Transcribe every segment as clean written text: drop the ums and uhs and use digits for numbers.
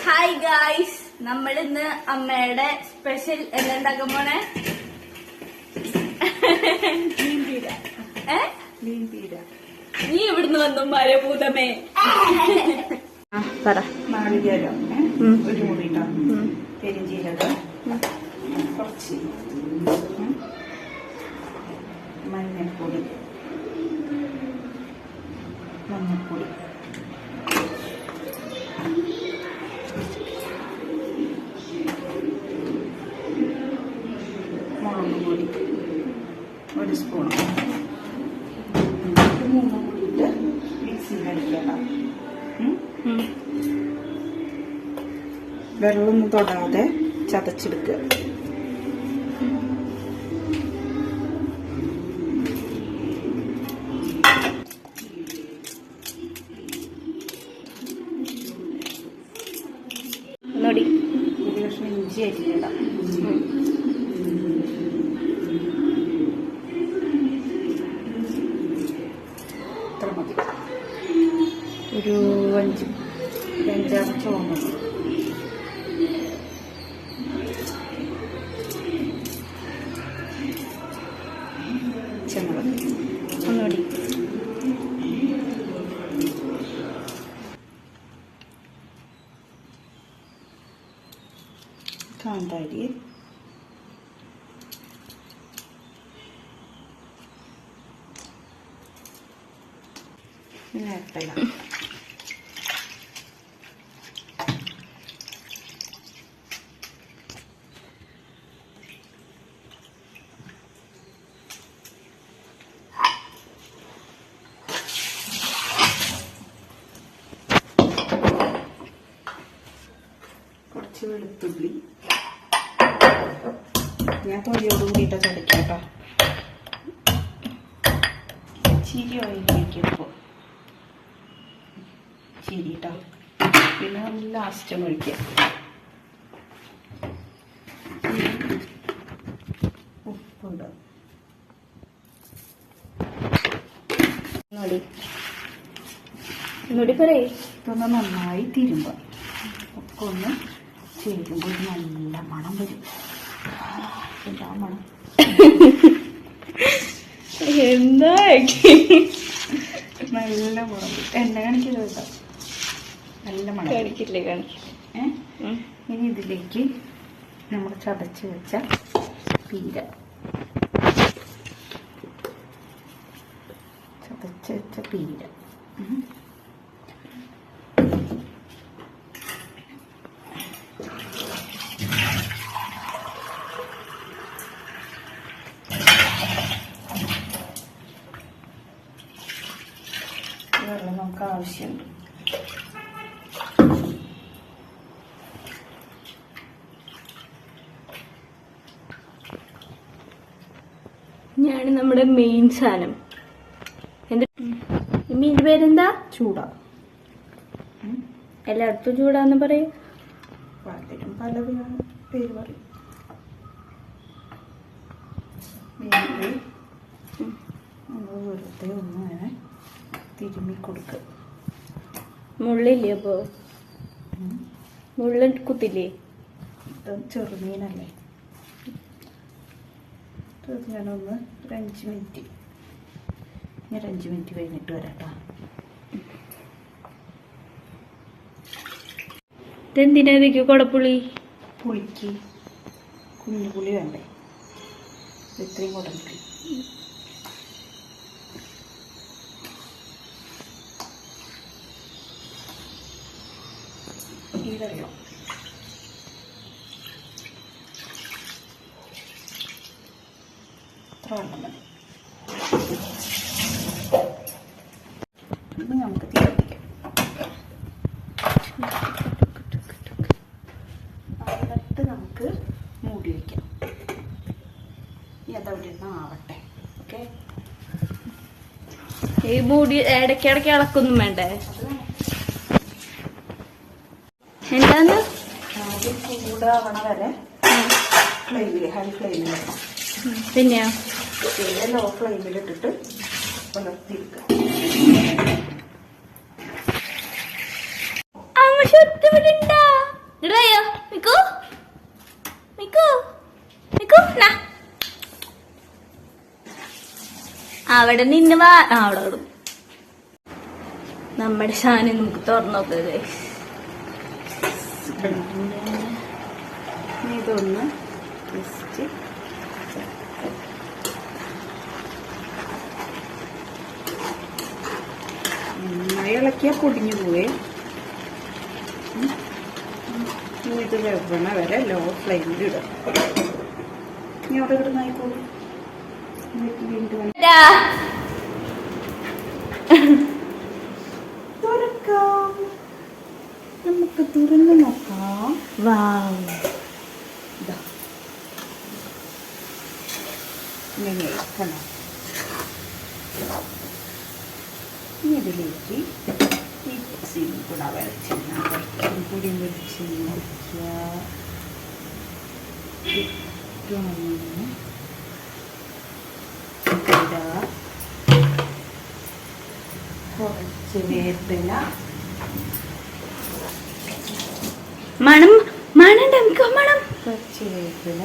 Hi guys, നമ്മൾ ഇന്ന് അമ്മയുടെ സ്പെഷ്യൽ എന്താ ഉണ്ടാക്കാൻ പോണേ? നീ ഇവിടുന്ന് വന്നു മരഭൂതമേ. പറ. നാളികേരം ഒരു മുറിയിട്ടോ, പെരിഞ്ചീരകം കുറച്ച്, മഞ്ഞൾപ്പൊടി മുളക് പൊടി ഒരു സ്പൂൺ, 3 കൂടിയിട്ട് മിക്സിയിലടിക്കണം. വെള്ളമൊന്നും തൊടാതെ ചതച്ചെടുക്കുക. ഒരു കഷ്ണം ഇഞ്ചി അരിഞ്ഞിടാം. ഇത്ര മതി. ഒരു 5-6 ചുവന്നുള്ളി, ചെറുത് ഒന്നുകൂടി, കാന്താരി, നേരത്തല്ല കുറച്ച് വെളുത്തുള്ളി. ഞാൻ തൊലിയോട് കൂടിയിട്ട് ചതയ്ക്കാം കേട്ടോ. ചിരി ഓയിലേക്ക് ഇപ്പോൾ ചിരി കേട്ടോ. പിന്നെ ലാസ്റ്റ് ഒഴിക്കാം. ഉപ്പിടുക. ഇതൊന്ന് നന്നായി തിരുമ്പുക. ഒക്കെ ഒന്ന് ചേരുമ്പോൾ നല്ല മണം വരും. എന്താ മണം? എന്താ നല്ല മണം. എണ്ണ കാണിക്കല്ലോ കേട്ടോ. നല്ല മണം കാണിക്കില്ലേ? ഇനി ഇതിലേക്ക് നമ്മൾ ചതച്ച് വെച്ച പീര, വെള്ളം നമുക്ക് ആവശ്യമുണ്ട്. ഞാൻ നമ്മുടെ മെയിൻ സാധനം. മീൻ്റെ പേരെന്താ? ചൂട. എല്ലായിടത്തും ചൂടാന്ന് പറയും. പലരും പല പേര് പറയും. വെറുതെ ഒന്ന് അങ്ങനെ തിരുമ്മി കൊടുക്കുക. മുള്ളില്ലേ? അപ്പോ മുള്ള കുത്തില്ലേ? ഇത് ചെറുമീനല്ലേ. ഞാനൊന്ന് ഒരു 5 മിനിറ്റ്, ഞാൻ 5 മിനിറ്റ് കഴിഞ്ഞിട്ട് വരാട്ടോ. ഇതെന്തിനാ ഇതൊക്കെ കുടപ്പുളി? പുളിക്ക് കുഞ്ഞുപുളി വേണ്ടേ? ഇത്രയും കുടപ്പുളി. ഇതറിയോ? ഇത്ര വെള്ളം മതി. ഇത് നമുക്ക് തിരിക്കാം. എന്നിട്ട് നമുക്ക് മൂടി വയ്ക്കാം. ഇനി അതവിടെ നിന്ന് ആവട്ടെ. ഓക്കെ. ഈ മൂടി ഇടയ്ക്കിടയ്ക്ക് ഇളക്കൊന്നും വേണ്ടേ? എന്താന്ന് ആദ്യം ചൂടാവണ വരെ ഫ്ലെയിമിൽ, ഹൈ ഫ്ലെയിമിൽ വെക്കണം. പിന്നെ ലോ ഫ്ലെയിമിലിട്ടിട്ട് പുലർത്തിയിരിക്കുക. അമ്മ ശുദ്ധ അവിടെ നിന്ന് വാ അവിടെ വിടും. നമ്മുടെ ഷാനി നമുക്ക് തുറന്നു നോക്കരുത്. ഇതൊന്ന് ജസ്റ്റ് നന്നായി ഇളക്കിയാൽ പൊടിഞ്ഞു പോവേ. ഇത് വെവ്വണ വരെ ലോ ഫ്ലെയിമിൽ ഇടും. ഇനി അവിടെ കിടന്നായിക്കോളൂ. തുറക്കാം, നമുക്ക് തുറന്ന് നോക്കാം. ഇതാ ഇങ്ങനെ കണ്ടോ. ഇനി ഇതിലേക്ക് ഈ മിക്സിയും കൂടെ വെളിച്ചെണ്ണ കൂടി വെളിച്ചെണ്ണ ഒഴിക്കുക. കുറച്ച് വേപ്പില, മണം മണം നമുക്ക് മണം. കുറച്ച് വേപ്പില,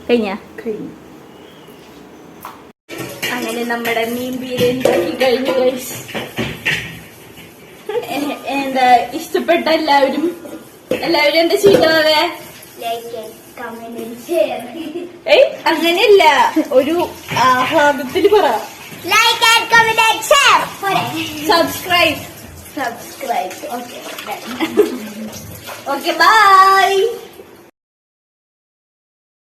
കഴിഞ്ഞ. കഴിഞ്ഞു. അങ്ങനെ നമ്മുടെ മീൻ ബിരിയാണി കഴിഞ്ഞു. എന്താ ഇഷ്ടപ്പെട്ട എല്ലാവരും എന്താ ചെയ്തേ? ഏയ് അങ്ങനെയല്ല, ഒരു ആഹ്ലാദത്തിൽ പറ. സബ്സ്ക്രൈബ്. Okay bye.